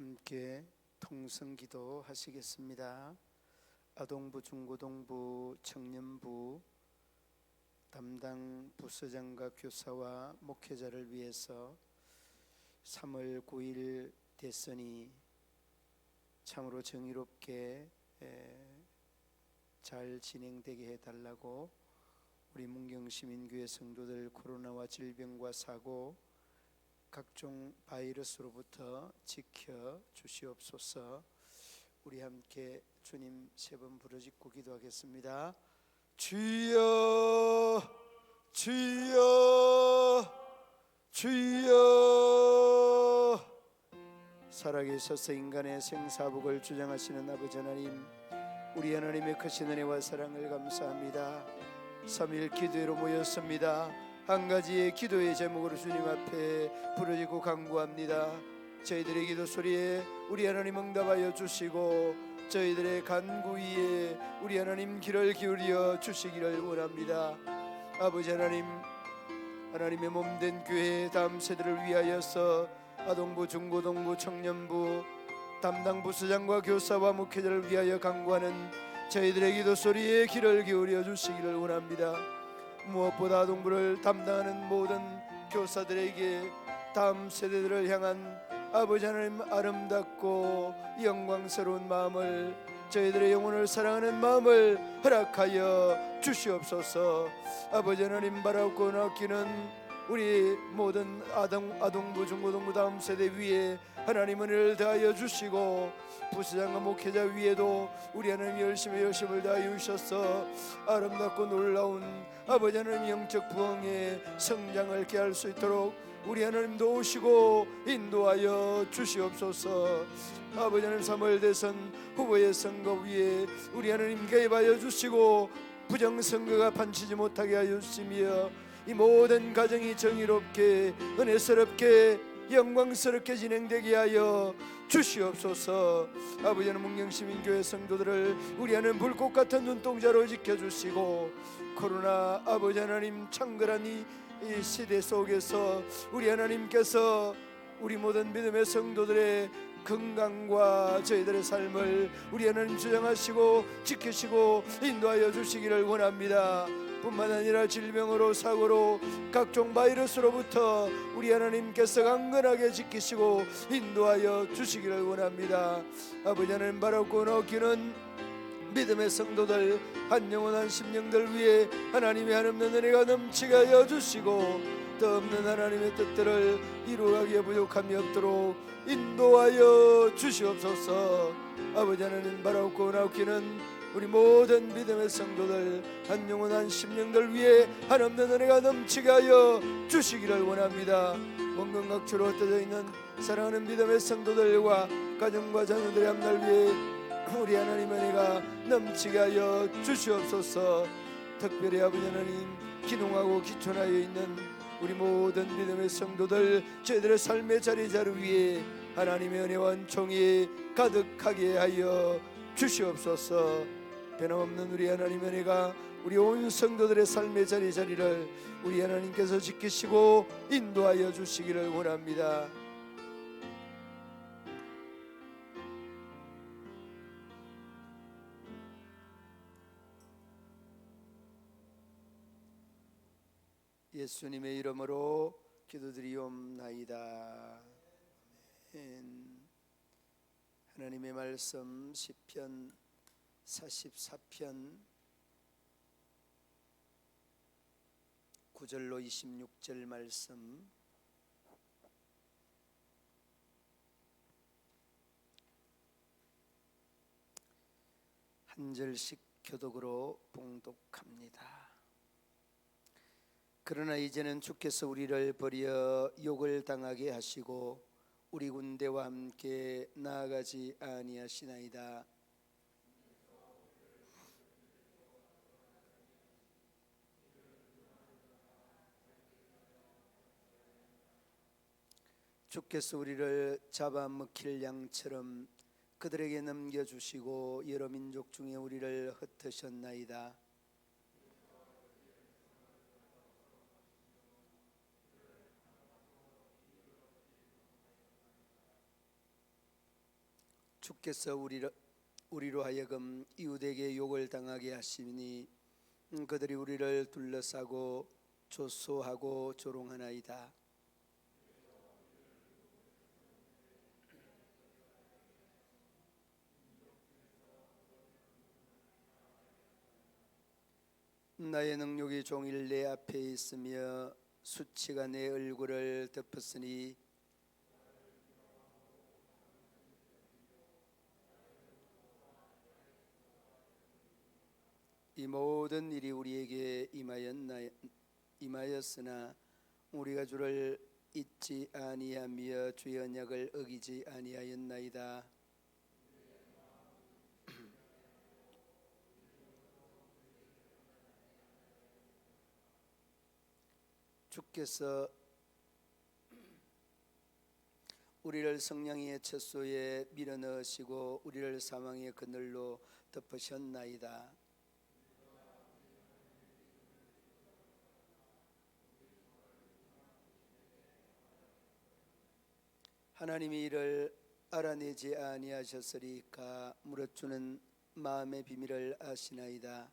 함께 통성기도 하시겠습니다. 아동부, 중고등부, 청년부 담당 부서장과 교사와 목회자를 위해서 3월 9일 대선이 참으로 정의롭게 잘 진행되게 해달라고 우리 문경시민교회 성도들 코로나와 질병과 사고 각종 바이러스로부터 지켜 주시옵소서. 우리 함께 주님 세 번 부르짖고 기도하겠습니다. 주여 주여 주여. 살아계셔서 인간의 생사복을 주장하시는 아버지 하나님, 우리 하나님의 크신 은혜와 사랑을 감사합니다. 3일 기도회로 모였습니다. 한 가지의 기도의 제목으로 주님 앞에 부르짖고 간구합니다. 저희들의 기도 소리에 우리 하나님 응답하여 주시고 저희들의 간구 위에 우리 하나님 귀를 기울여 주시기를 원합니다. 아버지 하나님, 하나님의 몸된 교회 다음 세대를 위하여서 아동부, 중고등부, 청년부 담당 부서장과 교사와 목회자를 위하여 간구하는 저희들의 기도 소리에 귀를 기울여 주시기를 원합니다. 무엇보다 아동부를 담당하는 모든 교사들에게 다음 세대들을 향한 아버지 하나님 아름답고 영광스러운 마음을, 저희들의 영혼을 사랑하는 마음을 허락하여 주시옵소서. 아버지 하나님, 바라옵고 아끼는 우리 모든 아동부, 중고등부 다음 세대 위에 하나님 은혜를 더하여 주시고 부서장과 목회자 위에도 우리 하나님 열심을 다하여 주셔서 아름답고 놀라운 아버지 하나님 영적 부흥의 성장을 깨할 수 있도록 우리 하나님 도우시고 인도하여 주시옵소서. 아버지 하나님, 3월 대선 후보의 선거 위에 우리 하나님 개입하여 주시고 부정선거가 판치지 못하게 하여 주시며 이 모든 가정이 정의롭게 은혜스럽게 영광스럽게 진행되게 하여 주시옵소서. 아버지 하나님, 문경시민교회 성도들을 우리 하나님 불꽃 같은 눈동자로 지켜주시고 코로나 아버지 하나님 창궐한 이 시대 속에서 우리 하나님께서 우리 모든 믿음의 성도들의 건강과 저희들의 삶을 우리 하나님 주장하시고 지키시고 인도하여 주시기를 원합니다. 뿐만 아니라 질병으로 사고로 각종 바이러스로부터 우리 하나님께서 강건하게 지키시고 인도하여 주시기를 원합니다. 아버지 하나님, 바라옵고 어기는 믿음의 성도들 한 영혼 한 심령들 위해 하나님의 한없는 은혜가 넘치게 하여 주시고 또 없는 하나님의 뜻들을 이루어가기에 부족함이 없도록 인도하여 주시옵소서. 아버지 하나님, 바라옵고 나옵기는 우리 모든 믿음의 성도들 한 영혼 한 심령들 위해 한없는 은혜가 넘치게 하여 주시기를 원합니다. 원근 각처로 흩어져 있는 사랑하는 믿음의 성도들과 가정과 자녀들의 앞날 위해 우리 하나님 은혜가 넘치게 하여 주시옵소서. 특별히 아버지 하나님, 기농하고 기촌하여 있는 우리 모든 믿음의 성도들 저희들의 삶의 자리자리 위에 하나님의 은혜와 은총이 가득하게 하여 주시옵소서. 변함없는 우리 하나님의 은혜가 우리 온 성도들의 삶의 자리자리를 우리 하나님께서 지키시고 인도하여 주시기를 원합니다. 예수님의 이름으로 기도드리옵나이다. 아멘. 하나님의 말씀 시편 44편 9절로 26절 말씀, 한 절씩 교독으로 봉독합니다. 그러나 이제는 주께서 우리를 버려 욕을 당하게 하시고 우리 군대와 함께 나아가지 아니하시나이다. 주께서 우리를 잡아먹힐 양처럼 그들에게 넘겨주시고 여러 민족 중에 우리를 흩으셨나이다. 주께서 우리로 하여금 이웃에게 욕을 당하게 하시니 그들이 우리를 둘러싸고 조소하고 조롱하나이다. 나의 능력이 종일 내 앞에 있으며 수치가 내 얼굴을 덮었으니 이 모든 일이 우리에게 임하였으나 우리가 주를 잊지 아니하며 주의 언약을 어기지 아니하였나이다. 주께서 우리를 성령의 챗소에 밀어넣으시고 우리를 사망의 그늘로 덮으셨나이다. 하나님이 이를 알아내지 아니하셨으리까 무릇 주는 마음의 비밀을 아시나이다.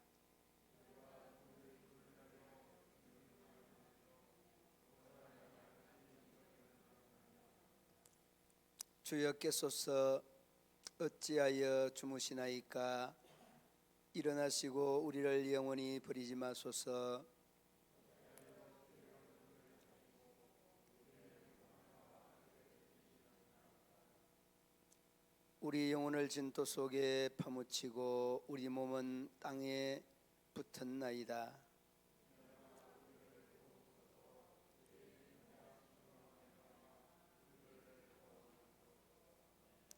주여 깨소서 어찌하여 주무시나이까. 일어나시고 우리를 영원히 버리지 마소서. 우리 영혼을 진토 속에 파묻히고 우리 몸은 땅에 붙었나이다.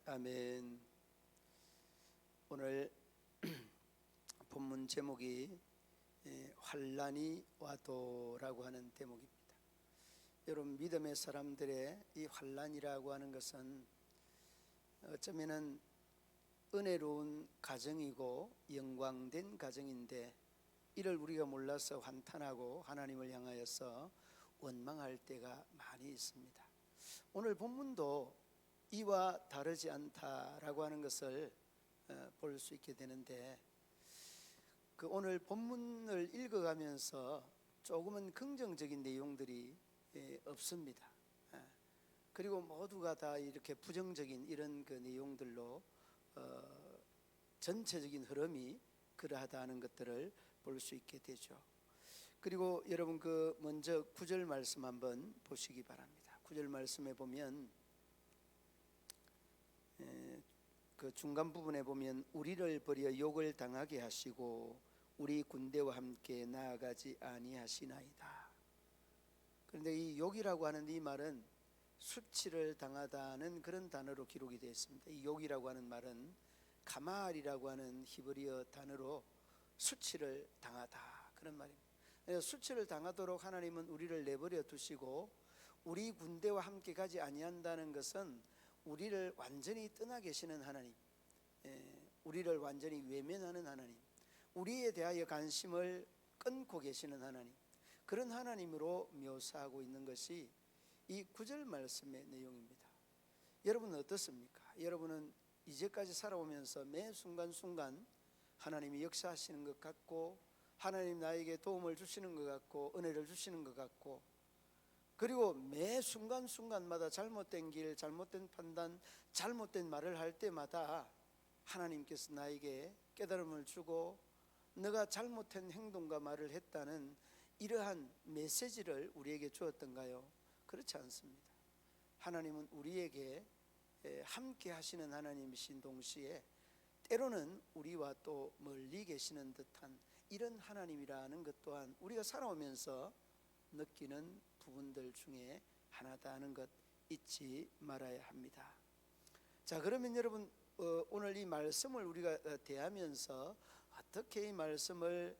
아멘. 오늘 본문 제목이 환난이 와도라고 하는 대목입니다. 여러분, 믿음의 사람들의 이 환난이라고 하는 것은 어쩌면은 은혜로운 가정이고 영광된 가정인데 이를 우리가 몰라서 한탄하고 하나님을 향하여서 원망할 때가 많이 있습니다. 오늘 본문도 이와 다르지 않다라고 하는 것을 볼 수 있게 되는데, 그 오늘 본문을 읽어가면서 조금은 긍정적인 내용들이 없습니다. 그리고 모두가 다 이렇게 부정적인 이런 그 내용들로 전체적인 흐름이 그러하다는 것들을 볼 수 있게 되죠. 그리고 여러분, 그 먼저 9절 말씀 한번 보시기 바랍니다. 9절 말씀에 보면 그 중간 부분에 보면 우리를 버려 욕을 당하게 하시고 우리 군대와 함께 나아가지 아니하시나이다. 그런데 이 욕이라고 하는 이 말은 수치를 당하다는 그런 단어로 기록이 되어 있습니다. 이 욕이라고 하는 말은 가말이라고 하는 히브리어 단어로 수치를 당하다 그런 말입니다. 수치를 당하도록 하나님은 우리를 내버려 두시고 우리 군대와 함께 가지 아니한다는 것은 우리를 완전히 떠나 계시는 하나님, 우리를 완전히 외면하는 하나님, 우리에 대하여 관심을 끊고 계시는 하나님, 그런 하나님으로 묘사하고 있는 것이 이 9절 말씀의 내용입니다. 여러분은 어떻습니까? 여러분은 이제까지 살아오면서 매 순간순간 하나님이 역사하시는 것 같고 하나님 나에게 도움을 주시는 것 같고 은혜를 주시는 것 같고, 그리고 매 순간순간마다 잘못된 길, 잘못된 판단, 잘못된 말을 할 때마다 하나님께서 나에게 깨달음을 주고 너가 잘못된 행동과 말을 했다는 이러한 메시지를 우리에게 주었던가요? 그렇지 않습니다. 하나님은 우리에게 함께 하시는 하나님이신 동시에 때로는 우리와 또 멀리 계시는 듯한 이런 하나님이라는 것 또한 우리가 살아오면서 느끼는 부분들 중에 하나다는 것 잊지 말아야 합니다. 자, 그러면 여러분, 오늘 이 말씀을 우리가 대하면서 어떻게 이 말씀을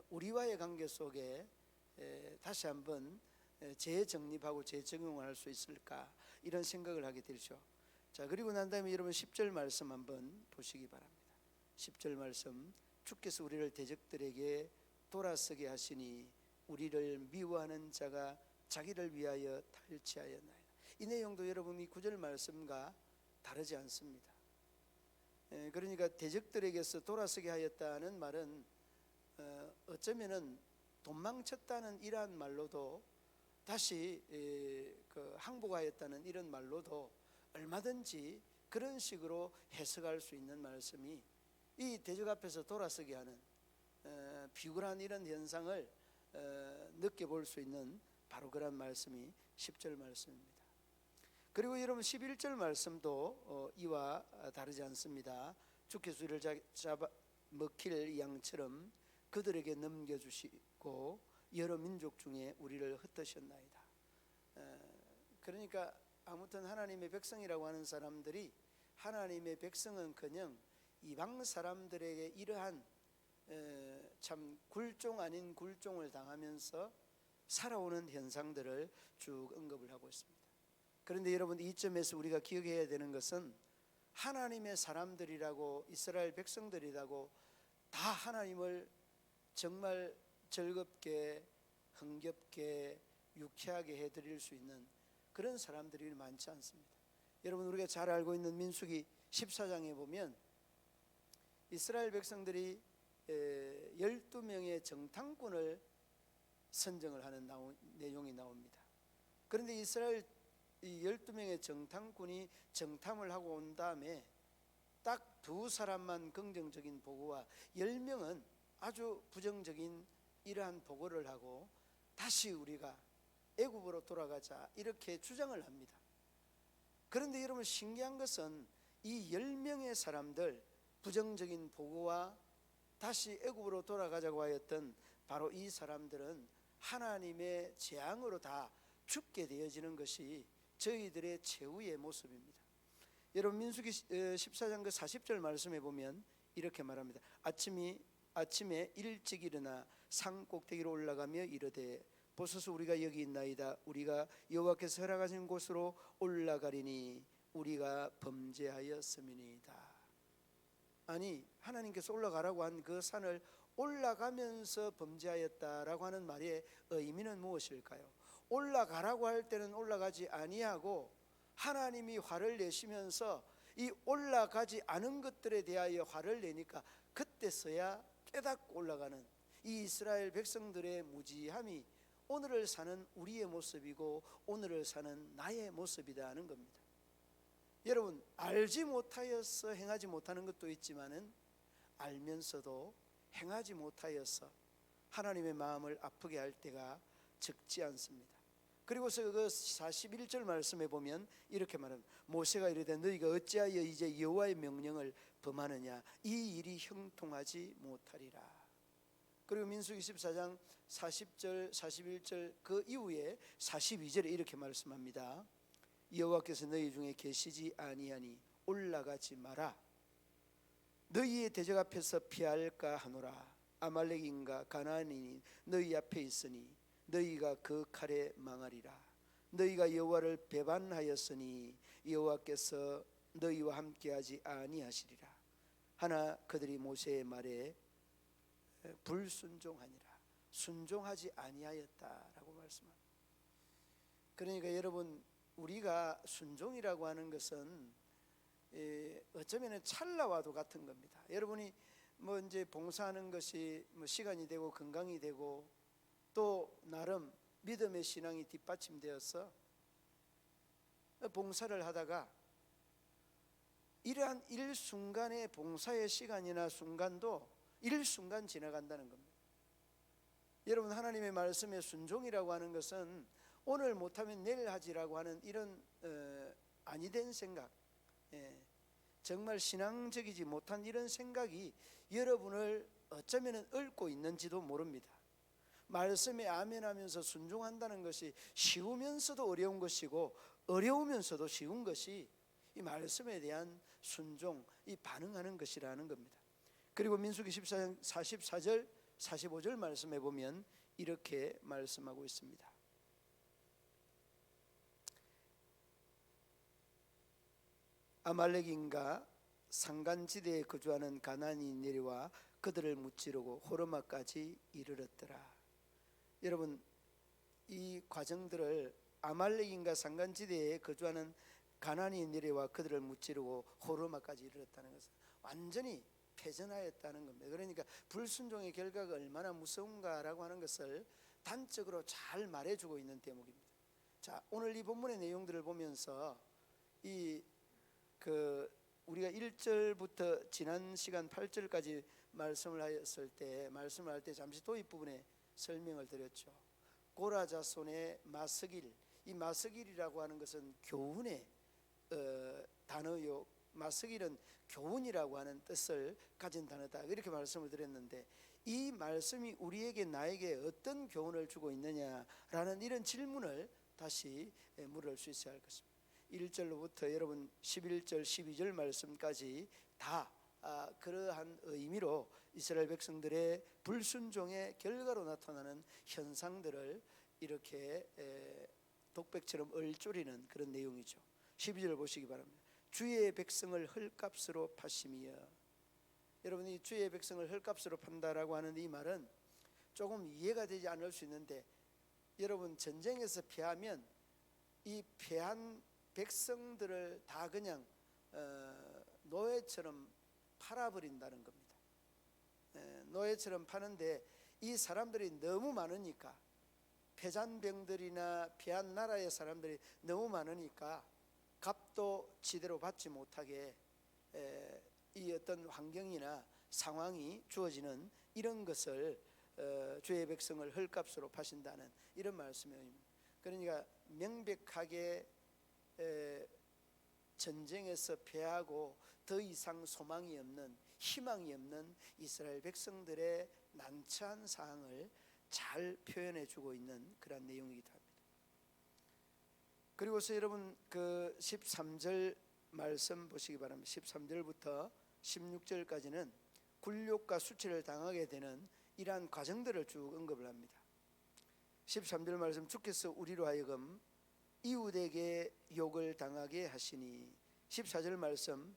우리와의 관계 속에 다시 한번 재정립하고 재적용할 수 있을까, 이런 생각을 하게 되죠. 자, 그리고 난 다음에 여러분 10절 말씀 한번 보시기 바랍니다. 10절 말씀, 주께서 우리를 대적들에게 돌아서게 하시니 우리를 미워하는 자가 자기를 위하여 탈취하였나이다. 이 내용도 여러분 이 9절 말씀과 다르지 않습니다. 그러니까 대적들에게서 돌아서게 하였다는 말은 어쩌면은 도망쳤다는 이러한 말로도, 다시 그 항복하였다는 이런 말로도 얼마든지 그런 식으로 해석할 수 있는 말씀이, 이 대적 앞에서 돌아서게 하는 비굴한 이런 현상을 느껴볼 수 있는 바로 그런 말씀이 10절 말씀입니다. 그리고 여러분 11절 말씀도 이와 다르지 않습니다. 주께서 우리를 잡아 먹힐 양처럼 그들에게 넘겨주시고 여러 민족 중에 우리를 흩으셨나이다. 그러니까 아무튼 하나님의 백성이라고 하는 사람들이, 하나님의 백성은커녕 이방 사람들에게 이러한 참 굴종 아닌 굴종을 당하면서 살아오는 현상들을 쭉 언급을 하고 있습니다. 그런데 여러분, 이 점에서 우리가 기억해야 되는 것은 하나님의 사람들이라고, 이스라엘 백성들이라고 다 하나님을 정말 즐겁게, 흥겹게, 유쾌하게 해드릴 수 있는 그런 사람들이 많지 않습니다. 여러분, 우리가 잘 알고 있는 민수기 14장에 보면 이스라엘 백성들이 12명의 정탐꾼을 선정을 하는 내용이 나옵니다. 그런데 이스라엘 이 12명의 정탐꾼이 정탐을 하고 온 다음에 딱 두 사람만 긍정적인 보고와 10명은 아주 부정적인 이러한 보고를 하고 다시 우리가 애굽으로 돌아가자 이렇게 주장을 합니다. 그런데 여러분, 신기한 것은 이 10명의 사람들 부정적인 보고와 다시 애굽으로 돌아가자고 하였던 바로 이 사람들은 하나님의 재앙으로 다 죽게 되어지는 것이 저희들의 최후의 모습입니다. 여러분, 민수기 14장 그 40절 말씀에 보면 이렇게 말합니다. 아침에 일찍 일어나 산 꼭대기로 올라가며 이르되 보소서 우리가 여기 있나이다. 우리가 여호와께서 허락하신 곳으로 올라가리니 우리가 범죄하였음이니이다. 아니, 하나님께서 올라가라고 한 그 산을 올라가면서 범죄하였다라고 하는 말의 의미는 무엇일까요? 올라가라고 할 때는 올라가지 아니하고 하나님이 화를 내시면서 이 올라가지 않은 것들에 대하여 화를 내니까 그때서야 깨닫고 올라가는 이 이스라엘 백성들의 무지함이 오늘을 사는 우리의 모습이고 오늘을 사는 나의 모습이다 하는 겁니다. 여러분, 알지 못하여서 행하지 못하는 것도 있지만은 알면서도 행하지 못하여서 하나님의 마음을 아프게 할 때가 적지 않습니다. 그리고서 그 41절 말씀에 보면 이렇게 말합니다. 모세가 이르되 너희가 어찌하여 이제 여호와의 명령을 범하느냐, 이 일이 형통하지 못하리라. 그리고 민수기 14장 40절 41절 그 이후에 42절에 이렇게 말씀합니다. 여호와께서 너희 중에 계시지 아니하니 올라가지 마라. 너희의 대적 앞에서 피할까 하노라. 아말렉인가 가나안인이 너희 앞에 있으니 너희가 그 칼에 망하리라. 너희가 여호와를 배반하였으니 여호와께서 너희와 함께하지 아니하시리라. 하나 그들이 모세의 말에 불순종하니라. 순종하지 아니하였다라고 말씀합니다. 그러니까 여러분, 우리가 순종이라고 하는 것은 어쩌면 찰나와도 같은 겁니다. 여러분이 뭐 이제 봉사하는 것이 뭐 시간이 되고 건강이 되고 또 나름 믿음의 신앙이 뒷받침되어서 봉사를 하다가 이러한 일순간의 봉사의 시간이나 순간도 일순간 지나간다는 겁니다. 여러분, 하나님의 말씀에 순종이라고 하는 것은 오늘 못하면 내일 하지라고 하는 이런 아니 된 생각, 정말 신앙적이지 못한 이런 생각이 여러분을 어쩌면 얽고 있는지도 모릅니다. 말씀에 아멘하면서 순종한다는 것이 쉬우면서도 어려운 것이고 어려우면서도 쉬운 것이 이 말씀에 대한 순종, 이 반응하는 것이라는 겁니다. 그리고 민수기 14장 44절 45절 말씀해 보면 이렇게 말씀하고 있습니다. 아말렉인가 산간지대에 거주하는 가나안이 내려와 그들을 무찌르고 호르마까지 이르렀더라. 여러분, 이 과정들을 아말렉인가 산간지대에 거주하는 가나안이 내려와 그들을 무찌르고 호르마까지 이르렀다는 것은 완전히 패전하였다는 겁니다. 그러니까 불순종의 결과가 얼마나 무서운가라고 하는 것을 단적으로 잘 말해주고 있는 대목입니다. 자, 오늘 이 본문의 내용들을 보면서 우리가 1절부터 지난 시간 8절까지 말씀을 할 때 잠시 도입 부분에 설명을 드렸죠. 고라 자손의 마스길, 이 마스길이라고 하는 것은 교훈의 단어요. 마스길은 교훈이라고 하는 뜻을 가진 단어다, 이렇게 말씀을 드렸는데, 이 말씀이 우리에게 나에게 어떤 교훈을 주고 있느냐라는 이런 질문을 다시 물을 수 있어야 할 것입니다. 1절로부터 여러분 11절 12절 말씀까지 다 그러한 의미로 이스라엘 백성들의 불순종의 결과로 나타나는 현상들을 이렇게 독백처럼 얼조리는 그런 내용이죠. 12절 보시기 바랍니다. 주의 백성을 헐값으로 파심이여. 여러분, 이 주의 백성을 헐값으로 판다라고 하는 이 말은 조금 이해가 되지 않을 수 있는데, 여러분 전쟁에서 패하면 이 패한 백성들을 다 그냥 노예처럼 팔아버린다는 겁니다. 노예처럼 파는데, 이 사람들이 너무 많으니까, 패잔병들이나 패한 나라의 사람들이 너무 많으니까 값도 제대로 받지 못하게 이 어떤 환경이나 상황이 주어지는 이런 것을 주의 백성을 헐값으로 파신다는 이런 말씀입니다. 그러니까 명백하게 전쟁에서 패하고 더 이상 소망이 없는, 희망이 없는 이스라엘 백성들의 난처한 상황을 잘 표현해 주고 있는 그런 내용이기도 합니다. 그리고서 여러분 그 13절 말씀 보시기 바랍니다. 13절부터 16절까지는 굴욕과 수치를 당하게 되는 이러한 과정들을 쭉 언급을 합니다. 13절 말씀, 주께서 우리로 하여금 이웃에게 욕을 당하게 하시니. 14절 말씀,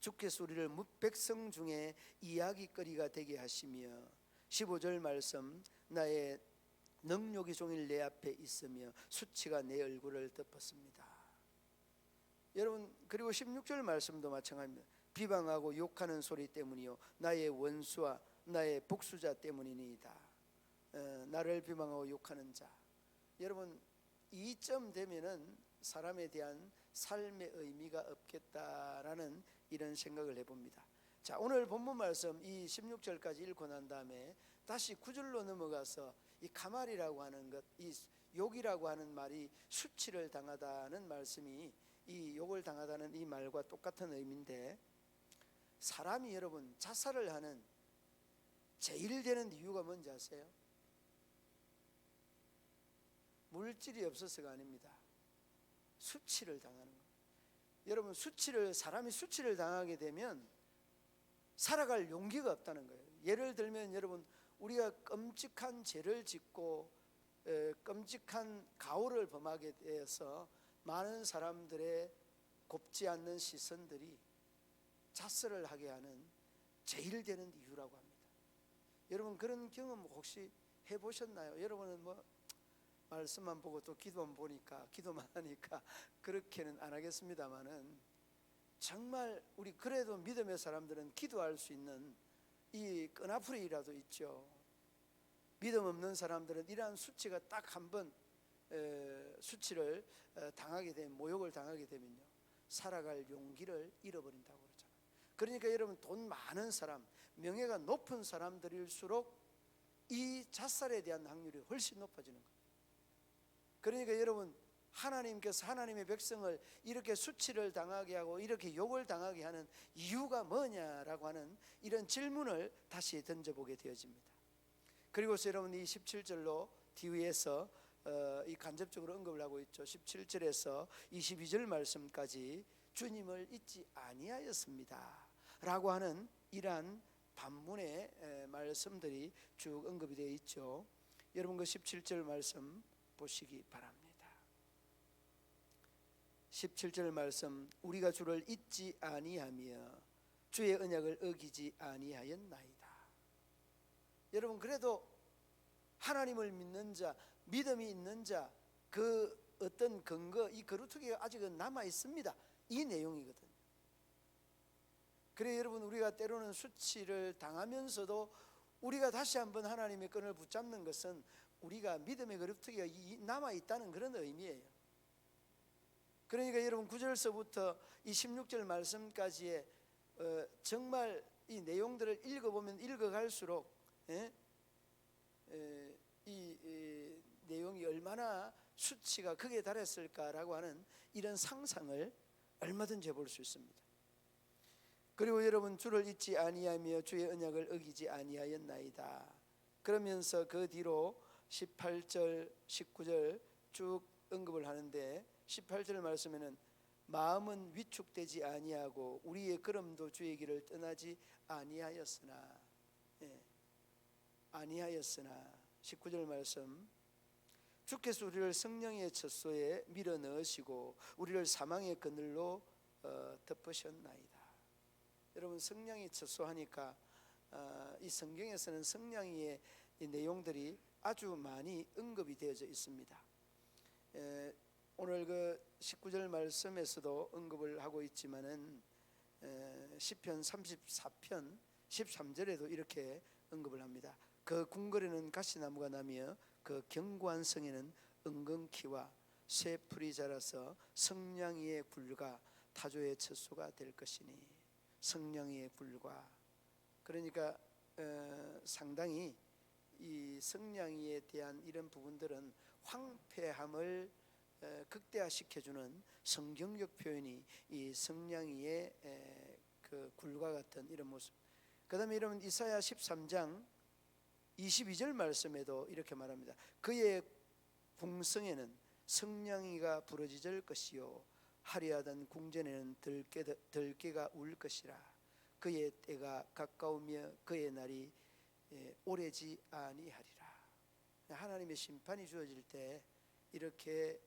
주께서 우리를 백성 중에 이야기거리가 되게 하시며. 15절 말씀, 나의 능욕이 종일 내 앞에 있으며 수치가 내 얼굴을 덮었습니다. 여러분, 그리고 16절 말씀도 마찬가지입니다. 비방하고 욕하는 소리 때문이요 나의 원수와 나의 복수자 때문이니이다. 나를 비방하고 욕하는 자. 여러분, 이점 되면은 사람에 대한 삶의 의미가 없겠다라는 이런 생각을 해봅니다. 자, 오늘 본문 말씀 이 16절까지 읽고 난 다음에 다시 9절로 넘어가서 이 가말이라고 하는 것, 이 욕이라고 하는 말이 수치를 당하다는 말씀이 이 욕을 당하다는 이 말과 똑같은 의미인데, 사람이 여러분 자살을 하는 제일 되는 이유가 뭔지 아세요? 물질이 없어서가 아닙니다. 수치를 당하는 거예요. 여러분, 사람이 수치를 당하게 되면 살아갈 용기가 없다는 거예요. 예를 들면 여러분, 우리가 끔찍한 죄를 짓고 끔찍한 가오를 범하게 되어서 많은 사람들의 곱지 않는 시선들이 자살을 하게 하는 제일 되는 이유라고 합니다. 여러분, 그런 경험 혹시 해보셨나요? 여러분은 뭐 말씀만 보고 또 기도만 보니까, 기도만 하니까 그렇게는 안 하겠습니다만은, 정말 우리 그래도 믿음의 사람들은 기도할 수 있는 이 끈아풀이라도 있죠. 믿음 없는 사람들은 이러한 수치가 딱 한 번 수치를 당하게 되면, 모욕을 당하게 되면요, 살아갈 용기를 잃어버린다고 그러잖아요. 그러니까 여러분, 돈 많은 사람, 명예가 높은 사람들일수록 이 자살에 대한 확률이 훨씬 높아지는 거예요. 그러니까 여러분, 하나님께서 하나님의 백성을 이렇게 수치를 당하게 하고 이렇게 욕을 당하게 하는 이유가 뭐냐라고 하는 이런 질문을 다시 던져보게 되어집니다. 그리고서 여러분, 이 17절로 뒤에서 이 간접적으로 언급을 하고 있죠. 17절에서 22절 말씀까지 주님을 잊지 아니하였습니다 라고 하는 이러한 반문의 말씀들이 쭉 언급이 되어 있죠. 여러분, 그 17절 말씀 보시기 바랍니다. 17절 말씀, 우리가 주를 잊지 아니하며 주의 언약을 어기지 아니하였나이다. 여러분, 그래도 하나님을 믿는 자, 믿음이 있는 자, 그 어떤 근거, 이 거루투기가 아직은 남아 있습니다. 이 내용이거든요. 그래 여러분, 우리가 때로는 수치를 당하면서도 우리가 다시 한번 하나님의 끈을 붙잡는 것은 우리가 믿음의 거룩투기가 남아 있다는 그런 의미예요. 그러니까 여러분 9절서부터 이 16절 말씀까지의 정말 이 내용들을 읽어보면 읽어갈수록 이 내용이 얼마나 수치가 극에 달했을까라고 하는 이런 상상을 얼마든지 해볼 수 있습니다. 그리고 여러분, 주를 잊지 아니하며 주의 언약을 어기지 아니하였나이다. 그러면서 그 뒤로 18절 19절 쭉 언급을 하는데, 18절 말씀에는 마음은 위축되지 아니하고 우리의 걸음도 주의 길을 떠나지 아니하였으나, 아니하였으나 19절 말씀, 주께서 우리를 성령의 젖소에 밀어 넣으시고 우리를 사망의 그늘로 덮으셨나이다. 여러분, 성령의 젖소 하니까 이 성경에서는 성령의 이 내용들이 아주 많이 언급이 되어져 있습니다. 오늘 그 19절 말씀에서도 언급을 하고 있지만은 시편 34편 13절에도 이렇게 언급을 합니다. 그 궁궐에는 가시나무가 나며 그 견고한 성에는 은근키와 새 풀이 자라서 성냥이의 굴과 타조의 젖소가 될 것이니. 성냥이의 굴과, 그러니까 상당히 이 성냥이에 대한 이런 부분들은 황폐함을 극대화시켜주는 성경적 표현이 이 성냥이의 그 굴과 같은 이런 모습. 그 다음에 여러분 이사야 13장 22절 말씀에도 이렇게 말합니다. 그의 궁성에는 성냥이가 부러지질 것이요 화려하던 궁전에는 들깨가 울 것이라. 그의 때가 가까우며 그의 날이 오래지 아니하리라. 하나님의 심판이 주어질 때 이렇게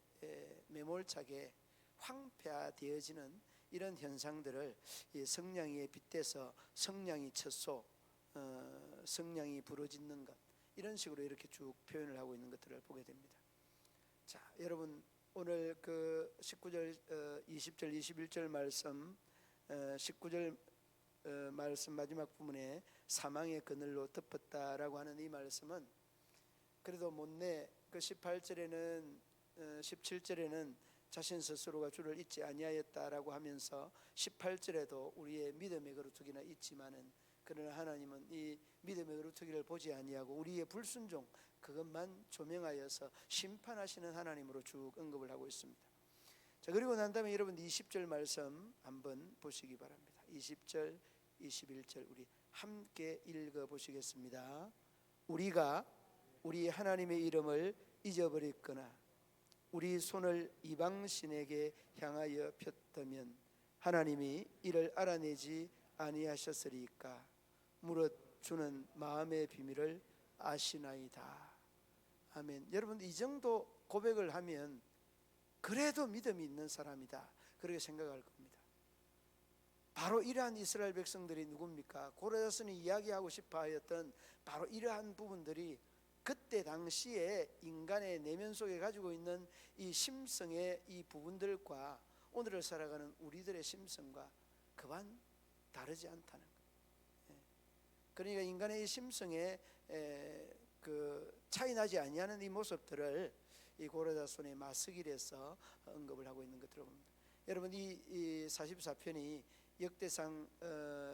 매몰차게 황폐화되어지는 이런 현상들을 성냥이에 빗대서 성냥이 젖소, 성냥이 부러지는 것, 이런 식으로 이렇게 쭉 표현을 하고 있는 것들을 보게 됩니다. 자, 여러분, 오늘 그 19절, 20절, 21절 말씀, 19절 말씀 마지막 부분에 사망의 그늘로 덮었다라고 하는 이 말씀은 그래도 못내 그 18절에는 17절에는 자신 스스로가 주를 잊지 아니하였다라고 하면서 18절에도 우리의 믿음의 거룩투기나 있지만은, 그러나 하나님은 이 믿음의 거룩투기를 보지 아니하고 우리의 불순종 그것만 조명하여서 심판하시는 하나님으로 쭉 언급을 하고 있습니다. 자, 그리고 난 다음에 여러분 20절 말씀 한번 보시기 바랍니다. 20절 21절 우리 함께 읽어 보시겠습니다. 우리가 우리 하나님의 이름을 잊어버렸거나 우리 손을 이방신에게 향하여 폈다면 하나님이 이를 알아내지 아니하셨으리까. 무릇 주는 마음의 비밀을 아시나이다. 아멘. 여러분, 이 정도 고백을 하면 그래도 믿음이 있는 사람이다, 그렇게 생각할 겁니다. 바로 이러한 이스라엘 백성들이 누굽니까? 고레야스는 이야기하고 싶어 하였던 바로 이러한 부분들이 그때 당시에 인간의 내면 속에 가지고 있는 이 심성의 이 부분들과 오늘을 살아가는 우리들의 심성과 그만 다르지 않다는 거예요. 그러니까 인간의 이 심성에 그 차이 나지 아니하는 이 모습들을 이 고레다손의 마스길에서 언급을 하고 있는 것들을 봅니다. 여러분, 이 44편이 역대상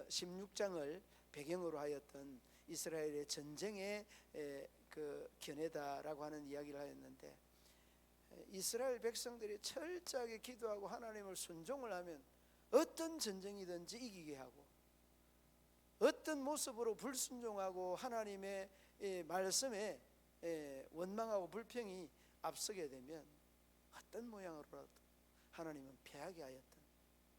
16장을 배경으로 하였던 이스라엘의 전쟁의 그 견해다라고 하는 이야기를 하였는데, 이스라엘 백성들이 철저하게 기도하고 하나님을 순종을 하면 어떤 전쟁이든지 이기게 하고, 어떤 모습으로 불순종하고 하나님의 말씀에 원망하고 불평이 앞서게 되면 어떤 모양으로라도 하나님은 패하게 하였던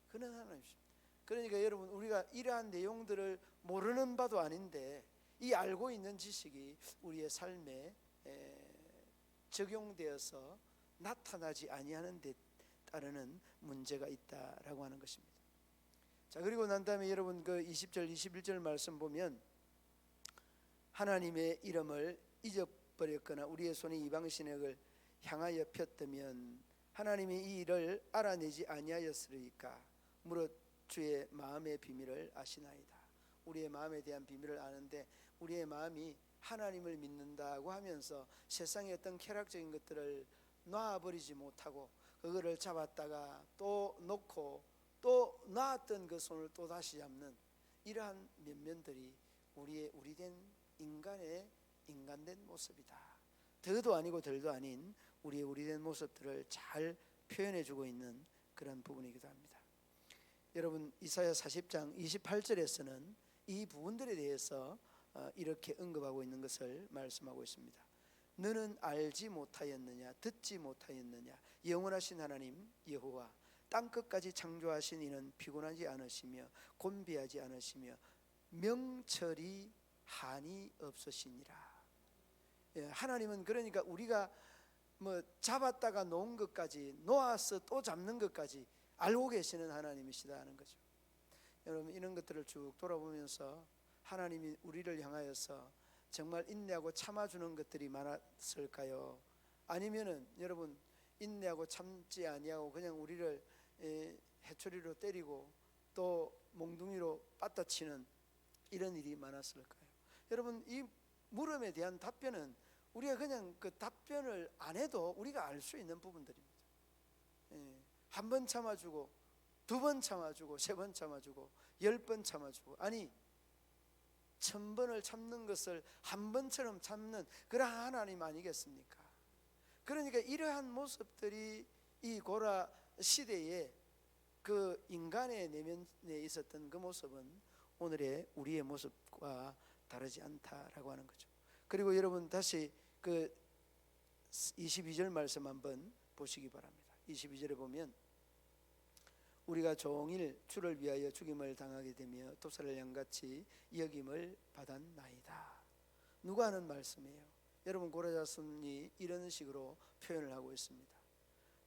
그런 하나님이십니다. 그러니까 여러분, 우리가 이러한 내용들을 모르는 바도 아닌데 이 알고 있는 지식이 우리의 삶에 적용되어서 나타나지 아니하는 데 따르는 문제가 있다라고 하는 것입니다. 자, 그리고 난 다음에 여러분 그 20절 21절 말씀 보면 하나님의 이름을 잊어버렸거나 우리의 손이 이방신을 향하여 폈다면 하나님이 이 일을 알아내지 아니하였으리까. 무릇 주의 마음의 비밀을 아시나이다. 우리의 마음에 대한 비밀을 아는데 우리의 마음이 하나님을 믿는다고 하면서 세상의 어떤 쾌락적인 것들을 놔버리지 못하고 그거를 잡았다가 또 놓고 또 놨던 그 손을 또 다시 잡는 이러한 면면들이 우리의 우리된 인간의 인간된 모습이다. 더도 아니고 덜도 아닌 우리의 우리된 모습들을 잘 표현해주고 있는 그런 부분이기도 합니다. 여러분 이사야 40장 28절에서는 이 부분들에 대해서 이렇게 언급하고 있는 것을 말씀하고 있습니다. 너는 알지 못하였느냐 듣지 못하였느냐 영원하신 하나님 여호와 땅끝까지 창조하신 이는 피곤하지 않으시며 곤비하지 않으시며 명철이 한이 없으시니라. 하나님은 그러니까 우리가 뭐 잡았다가 놓은 것까지 놓아서 또 잡는 것까지 알고 계시는 하나님이시다 하는 거죠. 여러분 이런 것들을 쭉 돌아보면서 하나님이 우리를 향하여서 정말 인내하고 참아주는 것들이 많았을까요? 아니면은 여러분 인내하고 참지 아니하고 그냥 우리를 해초리로 때리고 또 몽둥이로 빠따치는 이런 일이 많았을까요? 여러분 이 물음에 대한 답변은 우리가 그냥 그 답변을 안 해도 우리가 알 수 있는 부분들입니다. 한 번 참아주고 두 번 참아주고 세 번 참아주고 10번 참아주고 아니 1000번을 참는 것을 한 번처럼 참는 그러한 하나님 아니겠습니까? 그러니까 이러한 모습들이 이 고라 시대에 그 인간의 내면에 있었던 그 모습은 오늘의 우리의 모습과 다르지 않다라고 하는 거죠. 그리고 여러분 다시 그 22절 말씀 한번 보시기 바랍니다. 22절에 보면 우리가 종일 주를 위하여 죽임을 당하게 되며 도살을 양같이 여김을 받았나이다. 누가 하는 말씀이에요? 여러분 고라자손이 이런 식으로 표현을 하고 있습니다.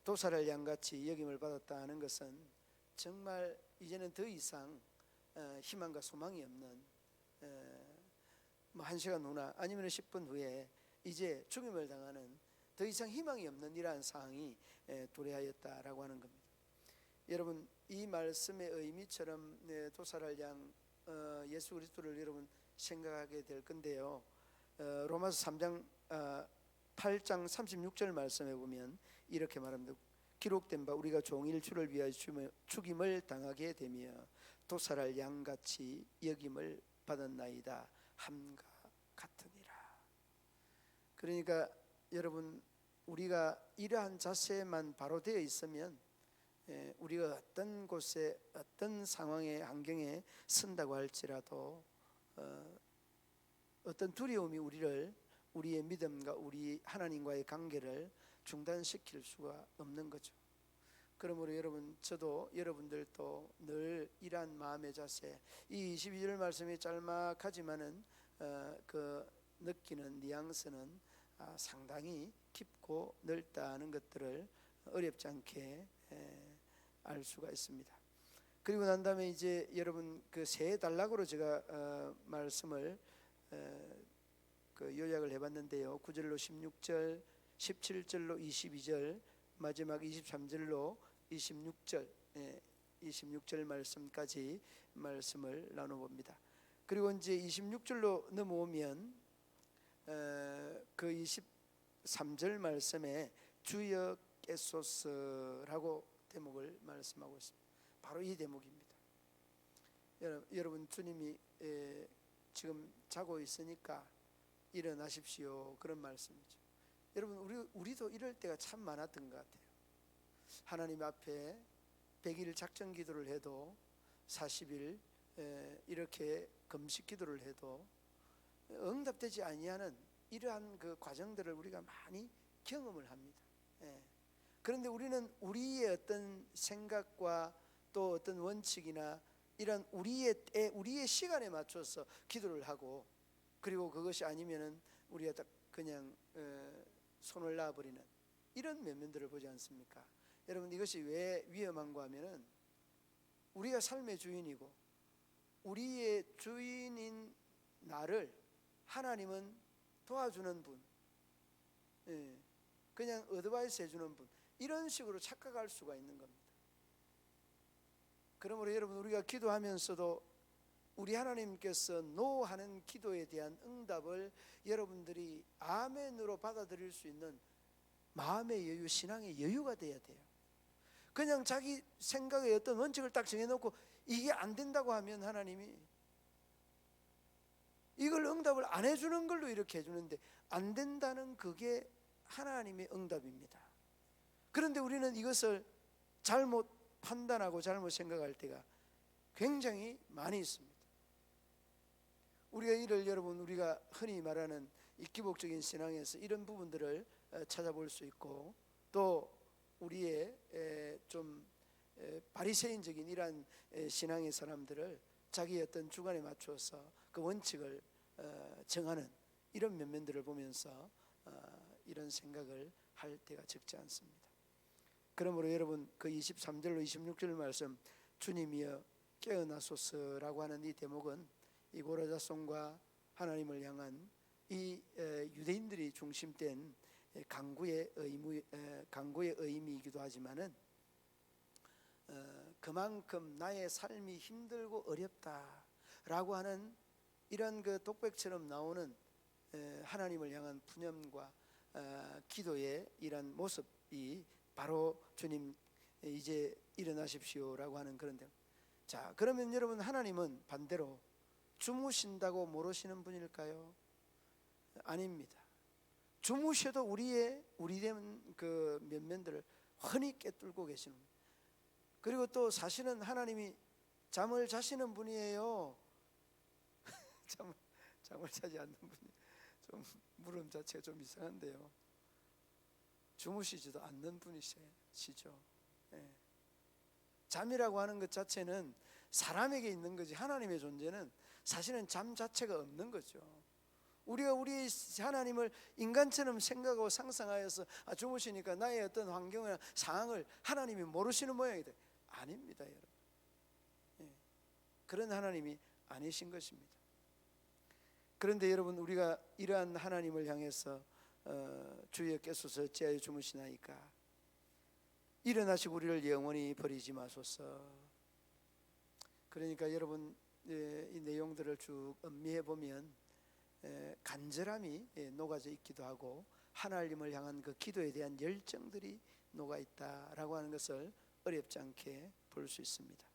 도살을 양같이 여김을 받았다 하는 것은 정말 이제는 더 이상 희망과 소망이 없는 뭐 1시간 후나 아니면 10분 후에 이제 죽임을 당하는 더 이상 희망이 없는 이러한 상황이 도래하였다라고 하는 겁니다. 여러분 이 말씀의 의미처럼 도살할 양 예수 그리스도를 여러분 생각하게 될 건데요. 로마서 3장 8장 36절 말씀에 보면 이렇게 말합니다. 기록된 바 우리가 종일 주를 위하여 죽임을 당하게 되며 도살할 양같이 여김을 받았나이다 함과 같으니라. 그러니까 여러분 우리가 이러한 자세만 바로 되어 있으면 우리가 어떤 곳에 어떤 상황의 환경에 선다고 할지라도 어떤 두려움이 우리의 믿음과 우리 하나님과의 관계를 중단시킬 수가 없는 거죠. 그러므로 여러분 저도 여러분들도 늘 이러한 마음의 자세 이 22절 말씀이 짤막하지만은 그 느끼는 뉘앙스는 상당히 깊고 넓다는 것들을 어렵지 않게 알 수가 있습니다. 그리고 난 다음에 이제 여러분 그 세 단락으로 제가 말씀을 그 요약을 해봤는데요. 9절로 16절, 17절로 22절, 마지막 23절로 26절 말씀까지 말씀을 나눠봅니다. 그리고 이제 26절로 넘어오면 그 23절 말씀에 주여 깨소서라고 대목을 말씀하고 있습니다. 바로 이 대목입니다. 여러분 주님이 지금 자고 있으니까 일어나십시오 그런 말씀이죠. 여러분 우리도 이럴 때가 참 많았던 것 같아요. 하나님 앞에 100일 작전 기도를 해도 40일 이렇게 금식 기도를 해도 응답되지 아니하는 이러한 그 과정들을 우리가 많이 경험을 합니다. 그런데 우리는 우리의 어떤 생각과 또 어떤 원칙이나 이런 우리의 시간에 맞춰서 기도를 하고 그리고 그것이 아니면은 우리가 딱 그냥 손을 놔버리는 이런 면면들을 보지 않습니까? 여러분 이것이 왜 위험한가 하면은 우리가 삶의 주인이고 우리의 주인인 나를 하나님은 도와주는 분, 그냥 어드바이스 해주는 분 이런 식으로 착각할 수가 있는 겁니다. 그러므로 여러분, 우리가 기도하면서도 우리 하나님께서 노하는 기도에 대한 응답을 여러분들이 아멘으로 받아들일 수 있는 마음의 여유, 신앙의 여유가 돼야 돼요. 그냥 자기 생각의 어떤 원칙을 딱 정해놓고 이게 안 된다고 하면 하나님이 이걸 응답을 안 해주는 걸로 이렇게 해주는데, 안 된다는 그게 하나님의 응답입니다. 그런데 우리는 이것을 잘못 판단하고 잘못 생각할 때가 굉장히 많이 있습니다. 우리가 이를 여러분, 우리가 흔히 말하는 이 기복적인 신앙에서 이런 부분들을 찾아볼 수 있고, 또 우리의 좀 바리새인적인 이러한 신앙의 사람들을 자기의 어떤 주관에 맞추어서 그 원칙을 정하는 이런 면면들을 보면서 이런 생각을 할 때가 적지 않습니다. 그러므로 여러분, 그 23절로 26절 말씀, 주님이여 깨어나소서라고 하는 이 대목은 이 고라자손과 하나님을 향한 이 유대인들이 중심된 강구의 의미이기도 하지만은 그만큼 나의 삶이 힘들고 어렵다라고 하는 이런 그 독백처럼 나오는 하나님을 향한 푸념과 기도의 이런 모습이 바로 주님 이제 일어나십시오라고 하는 그런 데. 자, 그러면 여러분, 하나님은 반대로 주무신다고 모르시는 분일까요? 아닙니다. 주무셔도 우리된 그 면면들을 흔히 꿰뚫고 계시는 분입니다. 그리고 또 사실은 하나님이 잠을 자시는 분이에요. 잠을 자지 않는 분이, 좀 물음 자체가 좀 이상한데요. 주무시지도 않는 분이시죠. 예. 잠이라고 하는 것 자체는 사람에게 있는 거지, 하나님의 존재는 사실은 잠 자체가 없는 거죠. 우리가 우리 하나님을 인간처럼 생각하고 상상하여서 주무시니까 나의 어떤 환경이나 상황을 하나님이 모르시는 모양이다. 아닙니다, 여러분. 예. 그런 하나님이 아니신 것입니다. 그런데 여러분, 우리가 이러한 하나님을 향해서 주여 깨소서 어찌하여 주무시나이까, 일어나시고 우리를 영원히 버리지 마소서. 그러니까 여러분, 이 내용들을 쭉 음미해 보면 간절함이 녹아져 있기도 하고 하나님을 향한 그 기도에 대한 열정들이 녹아 있다라고 하는 것을 어렵지 않게 볼 수 있습니다.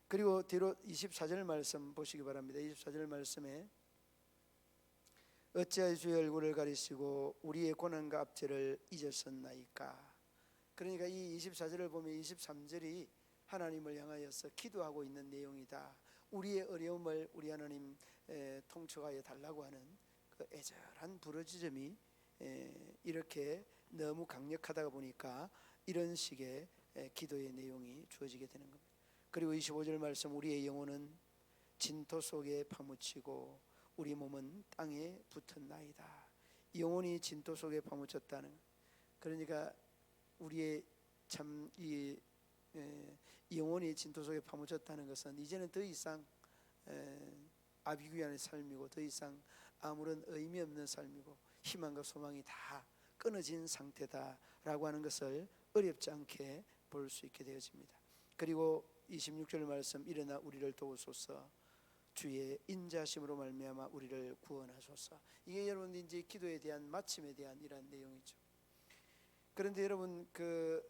그리고 뒤로 24절 말씀 보시기 바랍니다. 24절 말씀에 어찌하여 주의 얼굴을 가리시고 우리의 고난과 압제를 잊으셨나이까. 그러니까 이 24절을 보면 23절이 하나님을 향하여서 기도하고 있는 내용이다. 우리의 어려움을 우리 하나님 통촉하여 달라고 하는 그 애절한 부르짖음이 이렇게 너무 강력하다 보니까 이런 식의 기도의 내용이 주어지게 되는 겁니다. 그리고 25절 말씀, 우리의 영혼은 진토 속에 파묻히고 우리 몸은 땅에 붙었나이다. 영혼이 진토 속에 파묻혔다는, 그러니까 우리의 참 이 영혼이 진토 속에 파묻혔다는 것은 이제는 더 이상 아비규환의 삶이고 더 이상 아무런 의미 없는 삶이고 희망과 소망이 다 끊어진 상태다라고 하는 것을 어렵지 않게 볼 수 있게 되어집니다. 그리고 26절 말씀, 일어나 우리를 도우소서 주의 인자심으로 말미암아 우리를 구원하소서. 이게 여러분 이제 기도에 대한 마침에 대한 이런 내용이죠. 그런데 여러분, 그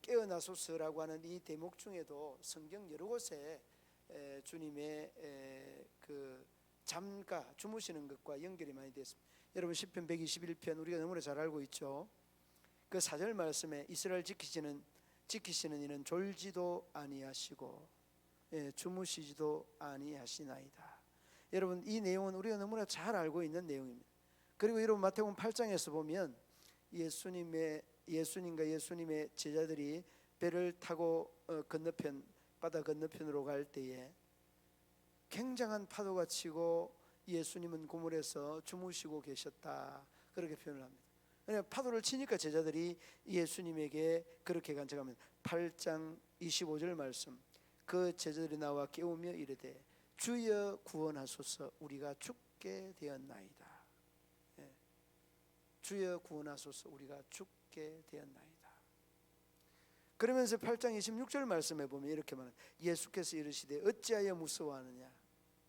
깨어나소서라고 하는 이 대목 중에도 성경 여러 곳에 주님의 그 잠과 주무시는 것과 연결이 많이 됐습니다. 여러분, 시편 121편 우리가 너무나 잘 알고 있죠. 그 4절 말씀에 이스라엘 지키시는 이는 졸지도 아니하시고 주무시지도 아니하시나이다. 여러분, 이 내용은 우리가 너무나 잘 알고 있는 내용입니다. 그리고 여러분, 마태복음 8장에서 보면 예수님과 예수님의 제자들이 배를 타고 건너편, 바다 건너편으로 갈 때에 굉장한 파도가 치고 예수님은 고물에서 주무시고 계셨다, 그렇게 표현을 합니다. 그러니까 파도를 치니까 제자들이 예수님에게 그렇게 간청합니다. 8장 25절 말씀, 그 제자들이 나와 깨우며 이르되 주여 구원하소서 우리가 죽게 되었나이다. 주여 구원하소서 우리가 죽게 되었나이다. 그러면서 8장 26절 말씀에 보면 이렇게 말합니다. 예수께서 이르시되 어찌하여 무서워하느냐.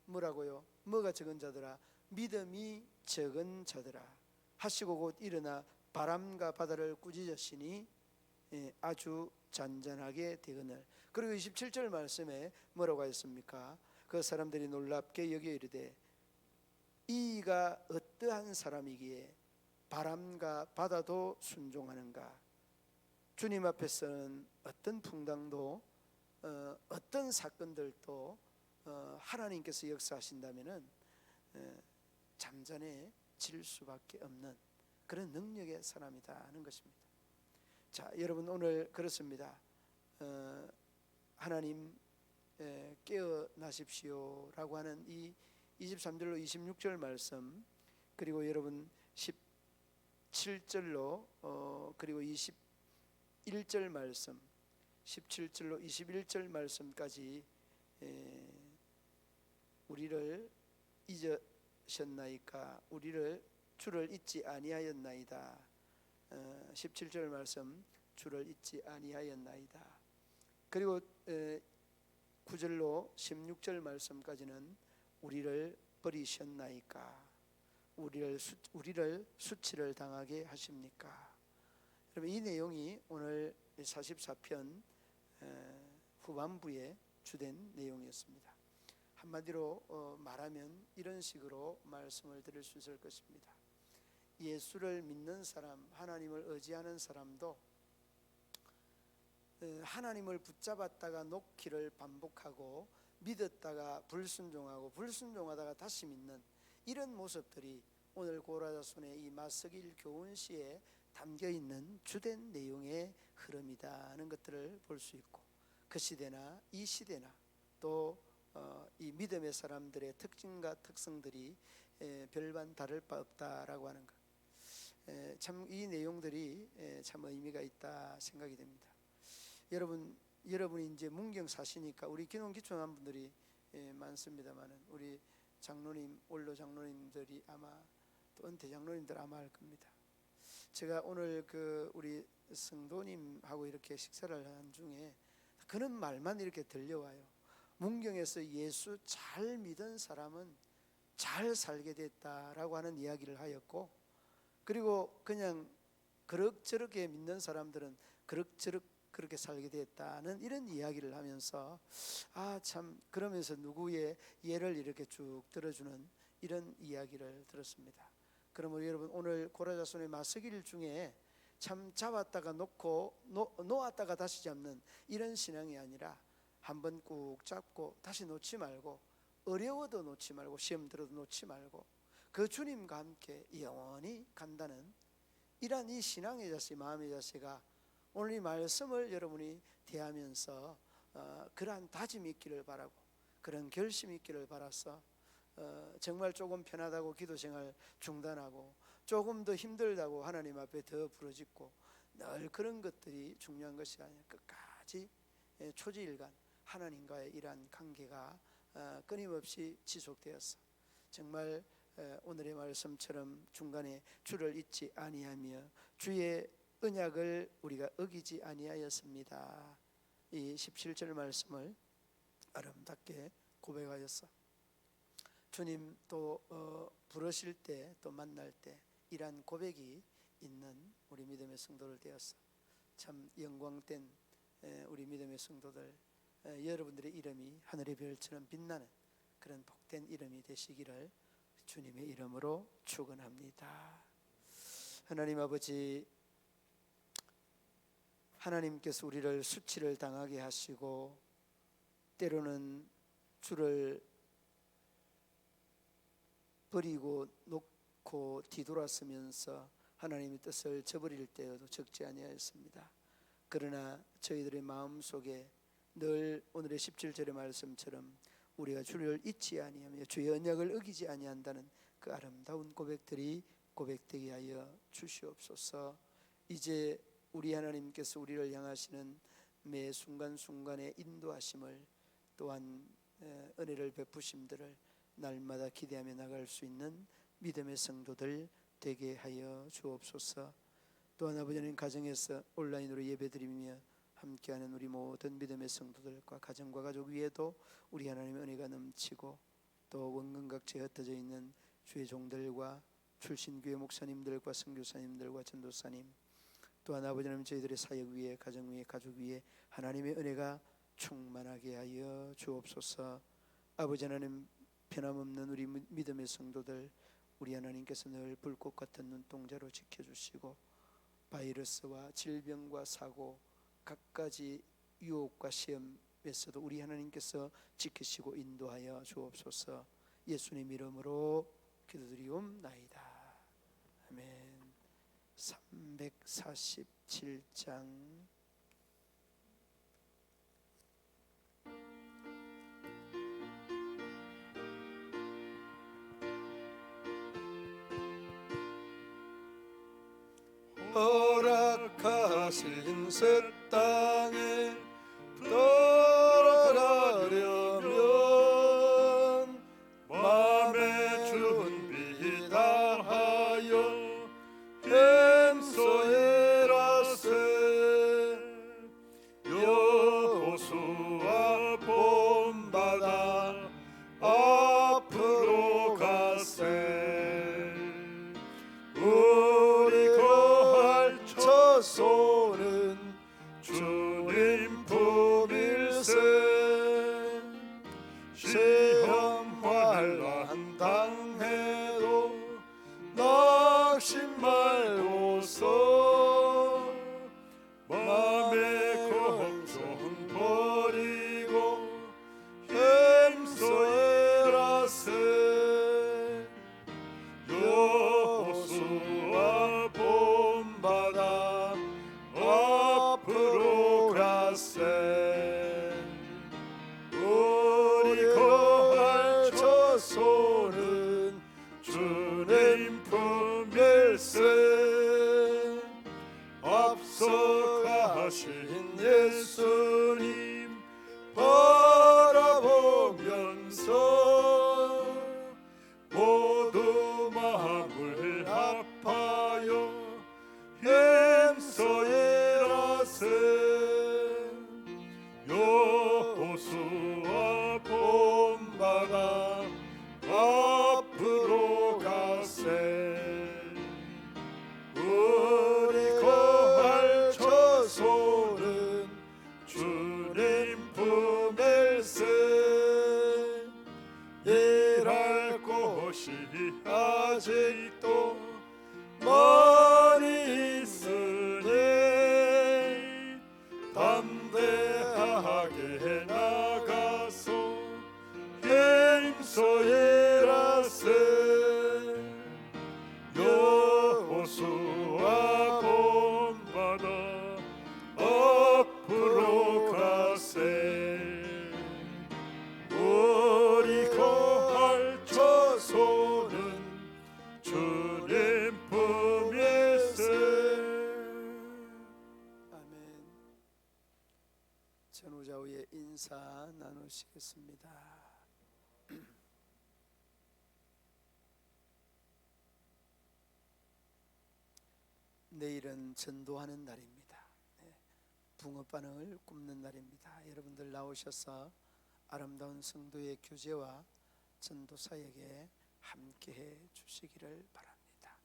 뭐라고요? 뭐가 적은 자들아? 믿음이 적은 자들아 하시고 곧 일어나 바람과 바다를 꾸짖으시니 아주 잔잔하게 되거늘. 그리고 27절 말씀에 뭐라고 하였습니까? 그 사람들이 놀랍게 여겨 이르되 이가 어떠한 사람이기에 바람과 바다도 순종하는가. 주님 앞에서는 어떤 풍랑도 어떤 사건들도 하나님께서 역사하신다면은 잠잠해질 수밖에 없는 그런 능력의 사람이다 하는 것입니다. 자, 여러분 오늘 그렇습니다. 하나님 깨어나십시오라고 하는 이 23절로 26절 말씀, 그리고 여러분 17절로 그리고 21절 말씀, 17절로 21절 말씀까지 우리를 잊으셨나이까. 우리를 주를 잊지 아니하였나이다. 17절 말씀, 주를 잊지 아니하였나이다. 그리고 9절로 16절 말씀까지는 우리를 버리셨나이까. 우리를 수치를 당하게 하십니까. 여러분, 이 내용이 오늘 44편 후반부에 주된 내용이었습니다. 한마디로 말하면 이런 식으로 말씀을 드릴 수 있을 것입니다. 예수를 믿는 사람, 하나님을 의지하는 사람도 하나님을 붙잡았다가 놓기를 반복하고 믿었다가 불순종하고 불순종하다가 다시 믿는 이런 모습들이 오늘 고라자손의 이 마스길 교훈시에 담겨있는 주된 내용의 흐름이다 하는 것들을 볼 수 있고, 그 시대나 이 시대나 또 이 믿음의 사람들의 특징과 특성들이 별반 다를 바 없다라고 하는 것, 참 이 내용들이 참 의미가 있다 생각이 됩니다. 여러분이 이제 문경 사시니까 우리 기농기촌한 분들이 많습니다만은 우리 장로님, 원로 장로님들이 아마 또 은퇴 장로님들 아마 할 겁니다. 제가 오늘 우리 성도님하고 이렇게 식사를 한 중에 그런 말만 이렇게 들려와요. 문경에서 예수 잘 믿은 사람은 잘 살게 됐다라고 하는 이야기를 하였고, 그리고 그냥 그럭저럭게 믿는 사람들은 그럭저럭 그렇게 살게 됐다는 이런 이야기를 하면서 참, 그러면서 누구의 예를 이렇게 쭉 들어주는 이런 이야기를 들었습니다. 그러면 여러분, 오늘 고라자손의 마스길 중에 참 잡았다가 놓고 놓았다가 다시 잡는 이런 신앙이 아니라 한번 꾹 잡고 다시 놓지 말고, 어려워도 놓지 말고 시험 들어도 놓지 말고 그 주님과 함께 영원히 간다는 이러한 이 신앙의 자세, 마음의 자세가 오늘 이 말씀을 여러분이 대하면서 그러한 다짐이 있기를 바라고, 그런 결심이 있기를 바라서 정말 조금 편하다고 기도생활 중단하고 조금 더 힘들다고 하나님 앞에 더 부르짖고 늘 그런 것들이 중요한 것이 아니라 끝까지 초지일간 하나님과의 이러한 관계가 끊임없이 지속되어서 정말 오늘의 말씀처럼 중간에 주를 잊지 아니하며 주의 언약을 우리가 어기지 아니하였습니다. 이 17절 말씀을 아름답게 고백하였어. 주님 또 부르실 때, 또 만날 때 이러한 고백이 있는 우리 믿음의 성도들 되었어. 참 영광된 우리 믿음의 성도들, 여러분들의 이름이 하늘의 별처럼 빛나는 그런 복된 이름이 되시기를 주님의 이름으로 축원합니다. 하나님 아버지, 하나님께서 우리를 수치를 당하게 하시고 때로는 주를 버리고 놓고 뒤돌아서면서 하나님의 뜻을 저버릴 때에도 적지 아니하였습니다. 그러나 저희들의 마음속에 늘 오늘의 17절의 말씀처럼 우리가 주를 잊지 아니하며 주의 언약을 어기지 아니한다는 그 아름다운 고백들이 고백되게 하여 주시옵소서. 이제 우리 하나님께서 우리를 향하시는 매 순간순간의 인도하심을, 또한 은혜를 베푸심들을 날마다 기대하며 나갈 수 있는 믿음의 성도들 되게 하여 주옵소서. 또한 아버지 하나님, 가정에서 온라인으로 예배드리며 함께하는 우리 모든 믿음의 성도들과 가정과 가족 위에도 우리 하나님의 은혜가 넘치고 또 원근각지에 흩어져 있는 주의 종들과 출신교회 목사님들과 선교사님들과 전도사님 또한 아버지 하나님 저희들의 사역 위에 가정 위에 가족 위에 하나님의 은혜가 충만하게 하여 주옵소서. 아버지 하나님 변함없는 우리 믿음의 성도들 우리 하나님께서 늘 불꽃 같은 눈동자로 지켜주시고 바이러스와 질병과 사고 갖가지 유혹과 시험에서도 우리 하나님께서 지키시고 인도하여 주옵소서. 예수님 이름으로 기도드리옵나이다. 아멘. 347장 허락하신 새 땅에 돌아가려면 맘의 준비 다하여 엠소에라세 여호수아 본받아 앞으로 가세 우리 거할 처소는 주님 품일세 시험 환난 당해도 낙심 말고서 맘의 걱정 버리고 힘써에라세 여호수아 본받아 앞으로 가세 우리 거할 처소는 주님 품일세 앞서 가신 예수님 바라보면서 모두 마음을 아파요 힘써에라세 여호수아 본받아 앞으로 가세 우리 거할 처소는 주님 품일세 일할 곳이 아직도 많이 있으니 담대하게 나가서 힘써에라세 여호수아 본받아 앞으로 가세 우리 거할 처소는 주님 품일세. 아멘. 전후좌우의 인사 나누시겠습니다. 내일은 전도하는 날입니다. 붕어빵을 굽는 날입니다. 여러분들 나오셔서 아름다운 성도의 교제와 전도 사역에 함께해 주시기를 바랍니다.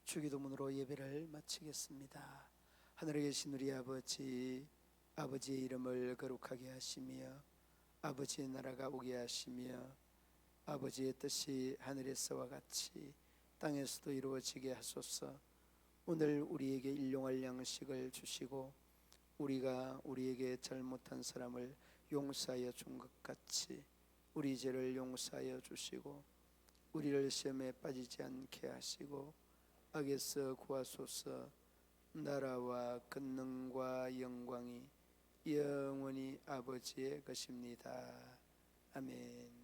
주기도문으로 예배를 마치겠습니다. 하늘에 계신 우리 아버지, 아버지의 이름을 거룩하게 하시며 아버지의 나라가 오게 하시며 아버지의 뜻이 하늘에서와 같이 땅에서도 이루어지게 하소서. 오늘 우리에게 일용할 양식을 주시고 우리가 우리에게 잘못한 사람을 용서하여 준 것 같이 우리 죄를 용서하여 주시고 우리를 시험에 빠지지 않게 하시고 악에서 구하소서. 나라와 권능과 영광이 영원히 아버지의 것입니다. 아멘.